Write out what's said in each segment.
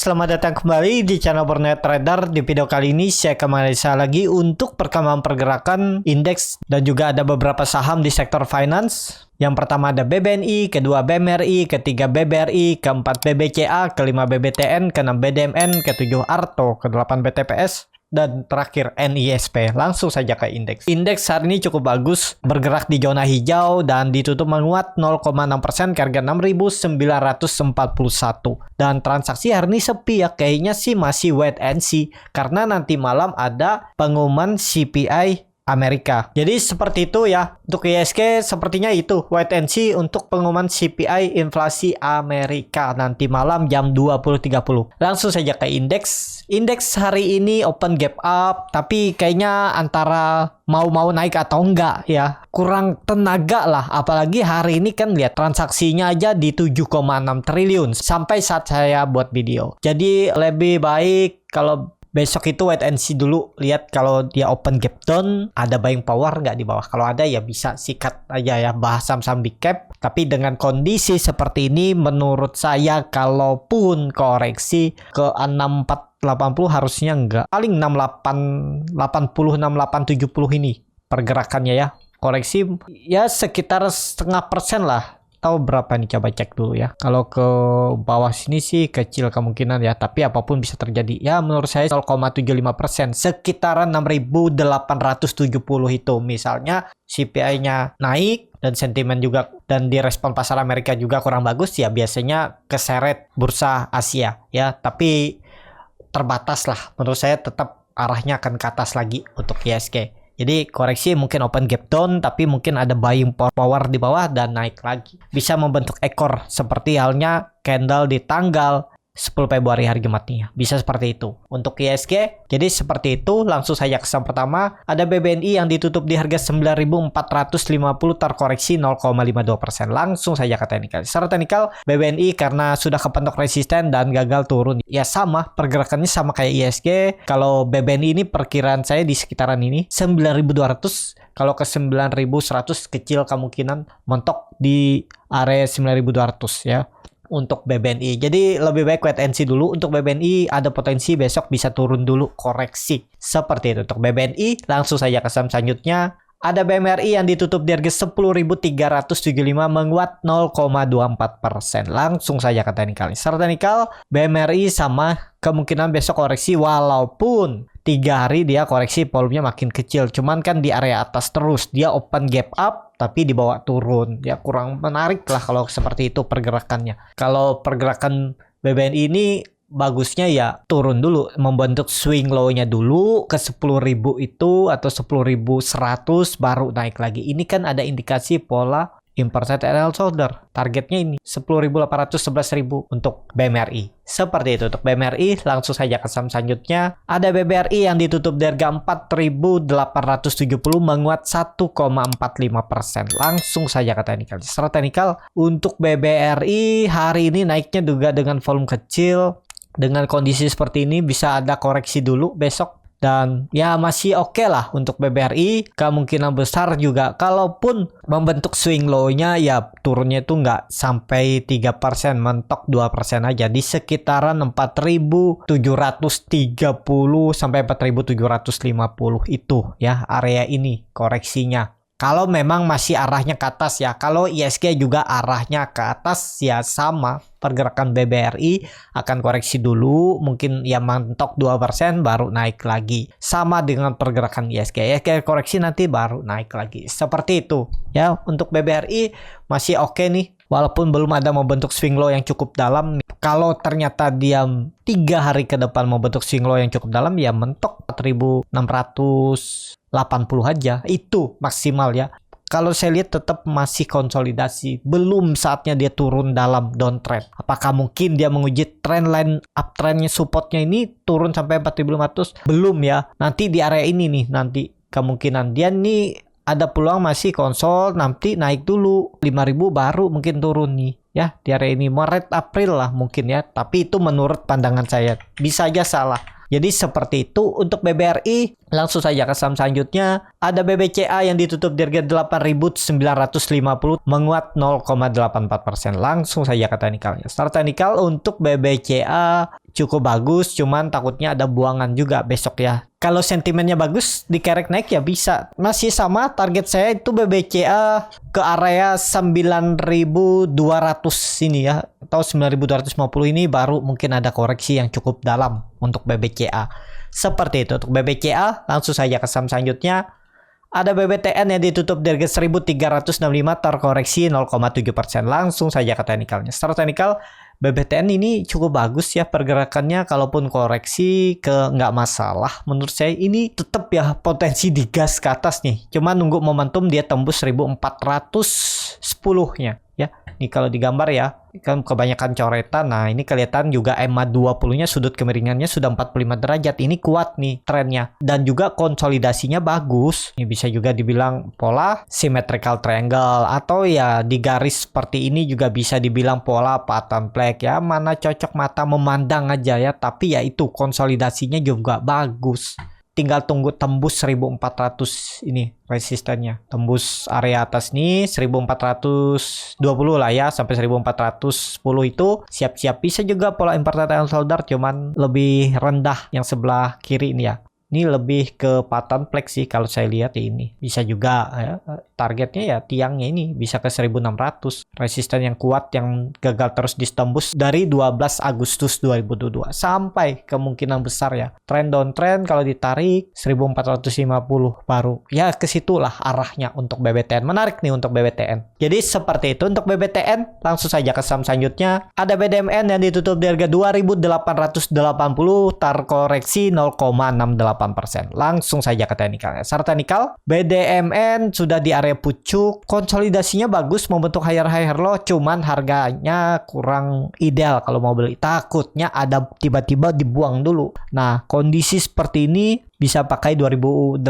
selamat datang kembali di channel Burnet Trader. Di video kali ini saya kembali lagi untuk perkembangan pergerakan indeks dan juga ada beberapa saham di sektor finance. Yang pertama ada BBNI, kedua BMRI, ketiga BBRI, keempat BBCA, kelima BBTN, keenam BDMN, ketujuh ARTO, kedelapan BTPS, dan terakhir NISP. Langsung saja ke indeks. Indeks hari ini cukup bagus, bergerak di zona hijau dan ditutup menguat 0,6% ke harga 6.941. Dan transaksi hari ini sepi ya, kayaknya sih masih wait and see karena nanti malam ada pengumuman CPI Amerika. Jadi seperti itu ya. Untuk ISG sepertinya itu wait and see untuk pengumuman CPI inflasi Amerika nanti malam jam 20.30. Langsung saja ke indeks. Indeks hari ini open gap up, tapi kayaknya antara mau naik atau enggak ya. Kurang tenaga lah, apalagi hari ini kan lihat transaksinya aja di 7,6 triliun sampai saat saya buat video. Jadi lebih baik kalau besok itu wait and see dulu, lihat kalau dia open gap down ada buying power nggak di bawah. Kalau ada ya bisa sikat aja ya, bahas saham-saham big cap. Tapi dengan kondisi seperti ini menurut saya kalaupun koreksi ke 6480 harusnya enggak, paling 6880 6870 ini pergerakannya ya. Koreksi ya sekitar 0,5% lah. Tahu berapa nih, coba cek dulu ya. Kalau ke bawah sini sih kecil kemungkinan ya, tapi apapun bisa terjadi ya. Menurut saya 0,75%, sekitaran 6.870 itu. Misalnya CPI-nya naik dan sentimen juga dan direspon pasar Amerika juga kurang bagus ya, biasanya keseret bursa Asia ya. Tapi terbatas lah, menurut saya tetap arahnya akan ke atas lagi untuk ISG. Jadi koreksi mungkin open gap down, tapi mungkin ada buying power di bawah dan naik lagi. Bisa membentuk ekor seperti halnya candle di tanggal 10 Februari hari Jumatnya. Bisa seperti itu. Untuk ISG, jadi seperti itu. Langsung saja ke saham pertama. Ada BBNI yang ditutup di harga 9.450 terkoreksi 0,52%. Langsung saja ke teknikal. Secara teknikal, BBNI karena sudah kepentok resisten dan gagal turun. Ya sama, pergerakannya sama kayak ISG. Kalau BBNI ini perkiraan saya di sekitaran ini 9.200. Kalau ke 9.100 kecil kemungkinan mentok di area 9.200 ya. Untuk BBNI. Jadi lebih baik wait and see dulu. Untuk BBNI ada potensi besok bisa turun dulu, koreksi. Seperti itu untuk BBNI. Langsung saja ke saham selanjutnya. Ada BMRI yang ditutup di harga 10.375 menguat 0,24%. Langsung saja ke teknikal. Secara teknikal BMRI sama kemungkinan besok koreksi walaupun 3 hari dia koreksi volumenya makin kecil. Cuman kan di area atas terus. Dia open gap up tapi dibawa turun. Ya kurang menarik lah kalau seperti itu pergerakannya. Kalau pergerakan BBNI ini bagusnya ya turun dulu, membentuk swing low-nya dulu ke 10.000 itu atau 10.100 baru naik lagi. Ini kan ada indikasi pola inverted LL shoulder. Targetnya ini 10.800 11.000 untuk BMRI. Seperti itu untuk BMRI. Langsung saja ke saham selanjutnya. Ada BBRI yang ditutup di harga 4.870 menguat 1,45%. Langsung saja ke teknikal. Secara teknikal untuk BBRI hari ini naiknya juga dengan volume kecil. Dengan kondisi seperti ini bisa ada koreksi dulu besok. Dan ya masih oke lah untuk BBRI. Kemungkinan besar juga kalaupun membentuk swing low-nya ya turunnya itu nggak sampai 3%, mentok 2% aja. Di sekitaran 4.730 sampai 4.750 itu ya area ini koreksinya. Kalau memang masih arahnya ke atas ya. Kalau ISG juga arahnya ke atas ya sama. Pergerakan BBRI akan koreksi dulu. Mungkin ya mentok 2% baru naik lagi. Sama dengan pergerakan ISG. ISG koreksi nanti baru naik lagi. Seperti itu. Ya untuk BBRI masih oke nih. Walaupun belum ada membentuk swing low yang cukup dalam. Kalau ternyata dia 3 hari ke depan membentuk swing low yang cukup dalam ya mentok 4.680 aja, itu maksimal ya. Kalau saya lihat tetap masih konsolidasi, belum saatnya dia turun dalam downtrend. Apakah mungkin dia menguji trendline uptrendnya, supportnya ini turun sampai 4.500? Belum ya, nanti di area ini nih nanti kemungkinan dia nih ada peluang masih konsol, nanti naik dulu 5.000 baru mungkin turun nih ya di area ini Maret April lah mungkin ya. Tapi itu menurut pandangan saya, bisa aja salah. Jadi seperti itu untuk BBRI. Langsung saja ke saham selanjutnya. Ada BBCA yang ditutup di harga 8.950 menguat 0,84%. Langsung saja ke teknikalnya. Start teknikal untuk BBCA cukup bagus, cuman takutnya ada buangan juga besok ya. Kalau sentimennya bagus, dikerek naik ya bisa. Masih sama, target saya itu BBCA ke area 9.200 ini ya. Atau 9.250 ini baru mungkin ada koreksi yang cukup dalam untuk BBCA. Seperti itu untuk BBCA. Langsung saja ke saham selanjutnya. Ada BBTN yang ditutup di harga 1.365 terkoreksi 0,7%. Langsung saja ke teknikalnya. Secara teknikal, BBTN ini cukup bagus ya pergerakannya. Kalaupun koreksi nggak masalah. Menurut saya ini tetap ya potensi digas ke atas nih. Cuma nunggu momentum dia tembus 1.410-nya. Ya, ini kalau digambar ya, kan kebanyakan coretan. Nah, ini kelihatan juga EMA 20-nya sudut kemiringannya sudah 45 derajat. Ini kuat nih trennya. Dan juga konsolidasinya bagus. Ini bisa juga dibilang pola symmetrical triangle. Atau ya di garis seperti ini juga bisa dibilang pola pattern flag ya. Mana cocok mata memandang aja ya. Tapi ya itu konsolidasinya juga bagus. Tinggal tunggu tembus 1400 ini resistennya. Tembus area atas nih 1420 lah ya sampai 1410 itu siap-siap bisa juga pola important shoulder cuman lebih rendah yang sebelah kiri ini ya. Ini lebih ke pattern flag sih kalau saya lihat ya ini. Bisa juga ya, targetnya ya tiangnya ini bisa ke 1600. Resisten yang kuat yang gagal terus ditembus dari 12 Agustus 2022 sampai kemungkinan besar ya. Trend downtrend kalau ditarik 1450 baru. Ya ke situlah arahnya untuk BBTN. Menarik nih untuk BBTN. Jadi seperti itu untuk BBTN. Langsung saja ke saham selanjutnya. Ada BDMN yang ditutup di harga 2.880 terkoreksi 0,68%. Langsung saja ke teknikalnya. Secara teknikal, BDMN sudah di area pucuk, konsolidasinya bagus membentuk higher low, cuman harganya kurang ideal kalau mau beli. Takutnya ada tiba-tiba dibuang dulu. Nah, kondisi seperti ini bisa pakai 2.800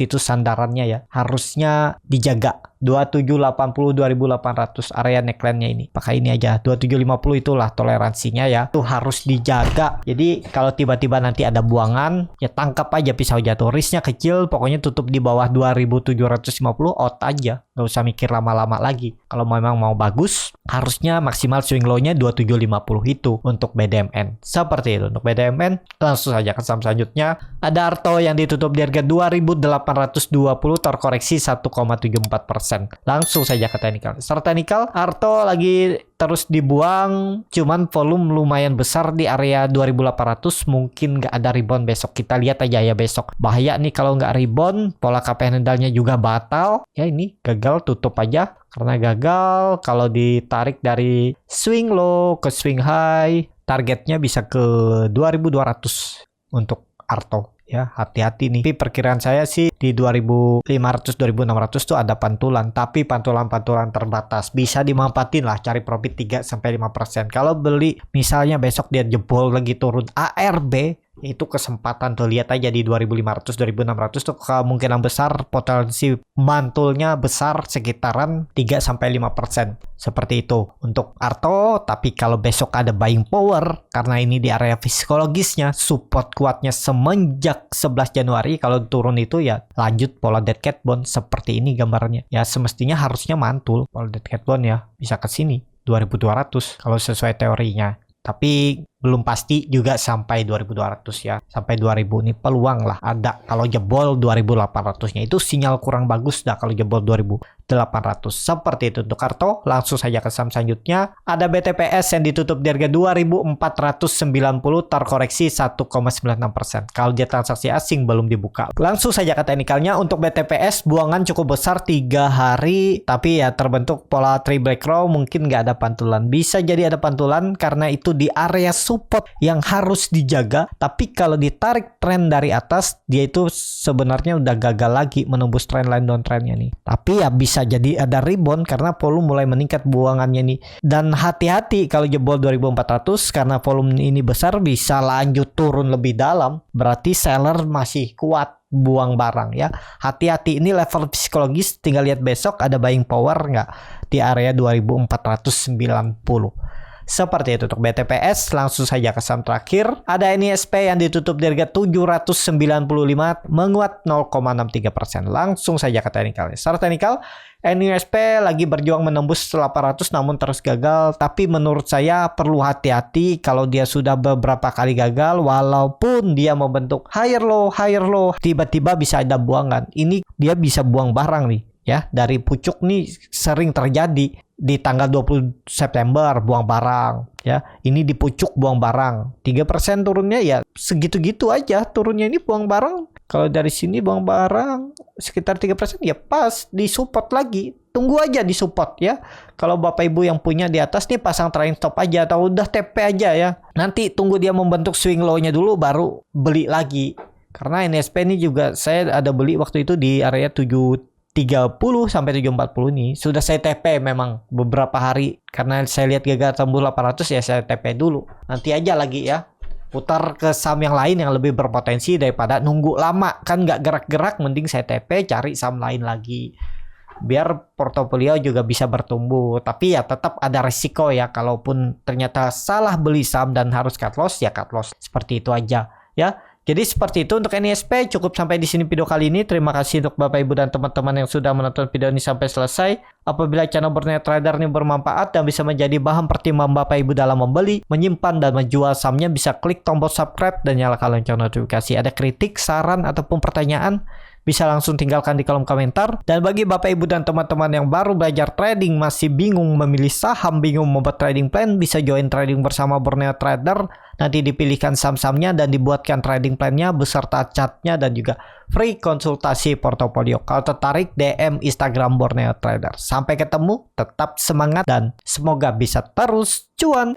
itu sandarannya ya. Harusnya dijaga. 2780 2800 area neckline-nya ini. Pakai ini aja. 2750 itulah toleransinya ya. Itu harus dijaga. Jadi kalau tiba-tiba nanti ada buangan, ya tangkap aja pisau jatuh. Risknya kecil, pokoknya tutup di bawah 2750 out aja. Nggak usah mikir lama-lama lagi. Kalau memang mau bagus, harusnya maksimal swing low-nya 2750 itu untuk BDMN. Seperti itu untuk BDMN. Langsung saja ke saham selanjutnya. Ada Arto yang ditutup di harga 2.820 terkoreksi 1,74%. Langsung saja ke teknikal. Secara teknikal, Arto lagi terus dibuang, cuman volume lumayan besar di area 2800, mungkin nggak ada rebound besok. Kita lihat aja ya besok. Bahaya nih kalau nggak rebound, pola KP handle-nya juga batal. Ya ini gagal, tutup aja. Karena gagal, kalau ditarik dari swing low ke swing high, targetnya bisa ke 2200 untuk Arto. Ya, hati-hati nih. Tapi perkiraan saya sih di 2500 2600 tuh ada pantulan, tapi pantulan-pantulan terbatas. Bisa dimanfaatin lah, cari profit 3-5%. Kalau beli misalnya besok dia jebol lagi turun ARB, itu kesempatan tuh, lihat aja di 2500 2600 tuh kemungkinan besar potensi mantulnya besar sekitaran 3-5%. Seperti itu untuk Arto. Tapi kalau besok ada buying power karena ini di area psikologisnya support kuatnya semenjak 11 Januari, kalau turun itu ya lanjut pola dead cat bond seperti ini gambarnya. Ya semestinya harusnya mantul pola dead cat bond ya, bisa ke sini 2200 kalau sesuai teorinya. Tapi belum pasti juga sampai 2200 ya. Sampai 2000 ini peluang lah ada. Kalau jebol 2800-nya itu sinyal kurang bagus dah kalau jebol 2800. Seperti itu untuk Arto. Langsung saja ke saham selanjutnya. Ada BTPS yang ditutup di harga 2490 terkoreksi 1,96%. Kalau dia transaksi asing belum dibuka. Langsung saja ke teknikalnya untuk BTPS buangan cukup besar 3 hari, tapi ya terbentuk pola 3 black row, mungkin nggak ada pantulan. Bisa jadi ada pantulan karena itu di area support yang harus dijaga. Tapi kalau ditarik tren dari atas, dia itu sebenarnya udah gagal lagi menembus trendline downtrendnya nih. Tapi ya bisa jadi ada rebound karena volume mulai meningkat buangannya nih. Dan hati-hati kalau jebol 2400 karena volume ini besar bisa lanjut turun lebih dalam. Berarti seller masih kuat buang barang ya. Hati-hati, ini level psikologis, tinggal lihat besok ada buying power nggak di area 2490. Seperti itu untuk BTPS. Langsung saja ke saham terakhir. Ada NISP yang ditutup di harga 795 menguat 0,63%. Langsung saja ke teknikalnya. Secara teknikal NISP lagi berjuang menembus 800 namun terus gagal. Tapi menurut saya perlu hati-hati kalau dia sudah beberapa kali gagal. Walaupun dia membentuk higher low, tiba-tiba bisa ada buangan. Ini dia bisa buang barang nih. Ya, dari pucuk nih sering terjadi di tanggal 20 September buang barang ya. Ini di pucuk buang barang. 3% turunnya ya segitu-gitu aja turunnya, ini buang barang. Kalau dari sini buang barang sekitar 3% ya pas di support lagi. Tunggu aja di support ya. Kalau Bapak Ibu yang punya di atas nih pasang trailing stop aja atau udah TP aja ya. Nanti tunggu dia membentuk swing low-nya dulu baru beli lagi. Karena NSP ini juga saya ada beli waktu itu di area 730 sampai 740 nih. Sudah saya TP memang beberapa hari karena saya lihat gagal tembus 800 ya saya TP dulu. Nanti aja lagi ya. Putar ke saham yang lain yang lebih berpotensi daripada nunggu lama kan nggak gerak-gerak, mending saya TP cari saham lain lagi. Biar portofolio juga bisa bertumbuh. Tapi ya tetap ada resiko ya, kalaupun ternyata salah beli saham dan harus cut loss ya cut loss. Seperti itu aja ya. Jadi seperti itu untuk NISP. Cukup sampai di sini video kali ini. Terima kasih untuk Bapak Ibu dan teman-teman yang sudah menonton video ini sampai selesai. Apabila channel Borneo Trader ini bermanfaat dan bisa menjadi bahan pertimbangan Bapak Ibu dalam membeli, menyimpan dan menjual sahamnya, bisa klik tombol subscribe dan nyalakan lonceng notifikasi. Ada kritik, saran ataupun pertanyaan, bisa langsung tinggalkan di kolom komentar. Dan bagi Bapak Ibu dan teman-teman yang baru belajar trading, masih bingung memilih saham, bingung membuat trading plan, bisa join trading bersama Borneo Trader. Nanti dipilihkan saham-sahamnya dan dibuatkan trading plan-nya beserta chartnya dan juga free konsultasi portofolio. Kalau tertarik DM Instagram Borneo Trader. Sampai ketemu, tetap semangat dan semoga bisa terus cuan.